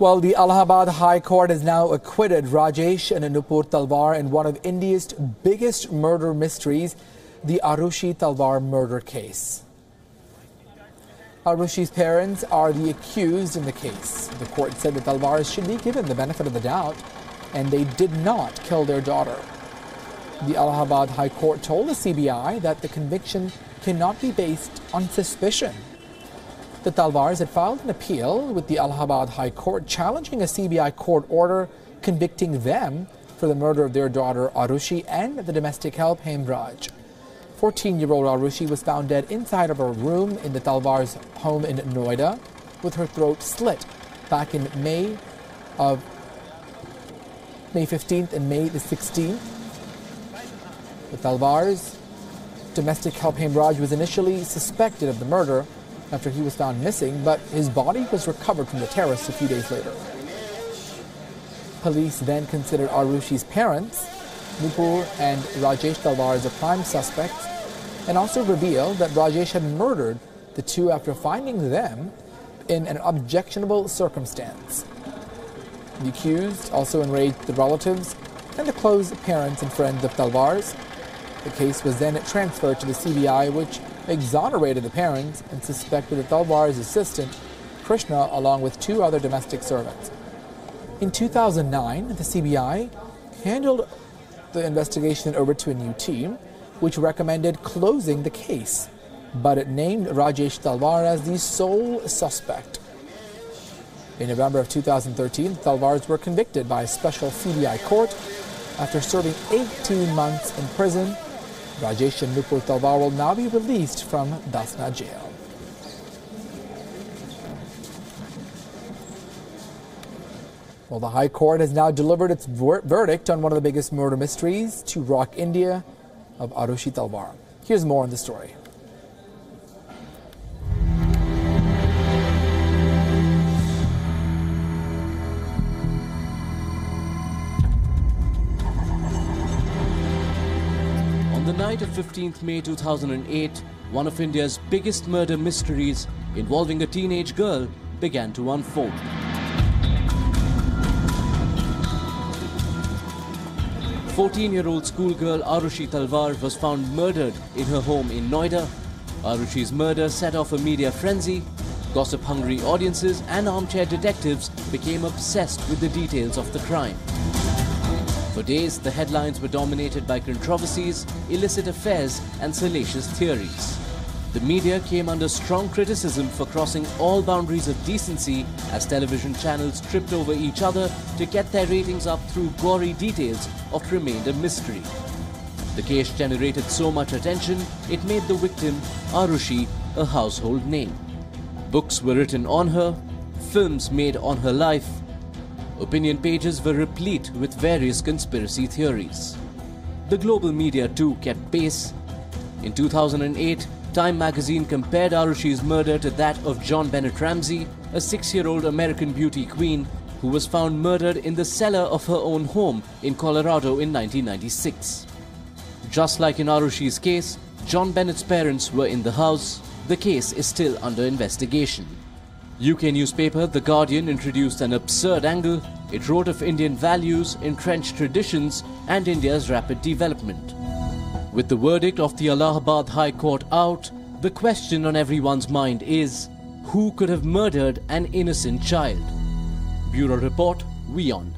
Well, the Allahabad High Court has now acquitted Rajesh and Nupur Talwar in one of India's biggest murder mysteries, the Aarushi Talwar murder case. Aarushi's parents are the accused in the case. The court said the Talwars should be given the benefit of the doubt, and they did not kill their daughter. The Allahabad High Court told the CBI that the conviction cannot be based on suspicion. The Talwars had filed an appeal with the Allahabad High Court challenging a CBI court order convicting them for the murder of their daughter Aarushi and the domestic help Hemraj. 14-year-old Aarushi was found dead inside of her room in the Talwars' home in Noida with her throat slit back in May 15th and May the 16th. The Talwars' domestic help Hemraj was initially suspected of the murder after he was found missing, but his body was recovered from the terrace a few days later. Police then considered Aarushi's parents, Nupur and Rajesh Talwar, as a prime suspects, and also revealed that Rajesh had murdered the two after finding them in an objectionable circumstance. The accused also enraged the relatives and the close parents and friends of Talwars. The case was then transferred to the CBI, which exonerated the parents and suspected the Talwar's assistant, Krishna, along with two other domestic servants. In 2009, the CBI handed the investigation over to a new team, which recommended closing the case, but it named Rajesh Talwar as the sole suspect. In November of 2013, the Talwars were convicted by a special CBI court after serving 18 months in prison. Rajesh and Nupur Talwar will now be released from Dasna jail. Well, the High Court has now delivered its verdict on one of the biggest murder mysteries to rock India of Aarushi Talwar. Here's more on the story. On the night of 15th May 2008, one of India's biggest murder mysteries involving a teenage girl began to unfold. A 14-year-old schoolgirl Aarushi Talwar was found murdered in her home in Noida. Aarushi's murder set off a media frenzy. Gossip-hungry audiences and armchair detectives became obsessed with the details of the crime. For days, the headlines were dominated by controversies, illicit affairs and salacious theories. The media came under strong criticism for crossing all boundaries of decency as television channels tripped over each other to get their ratings up through gory details of what remained a mystery. The case generated so much attention, it made the victim, Aarushi, a household name. Books were written on her, films made on her life. Opinion pages were replete with various conspiracy theories. The global media too kept pace. In 2008, Time magazine compared Aarushi's murder to that of John Bennett Ramsey, a 6-year-old American beauty queen who was found murdered in the cellar of her own home in Colorado in 1996. Just like in Aarushi's case, John Bennett's parents were in the house. The case is still under investigation. UK newspaper The Guardian introduced an absurd angle. It wrote of Indian values, entrenched traditions and India's rapid development. With the verdict of the Allahabad High Court out, the question on everyone's mind is, who could have murdered an innocent child? Bureau Report, WION.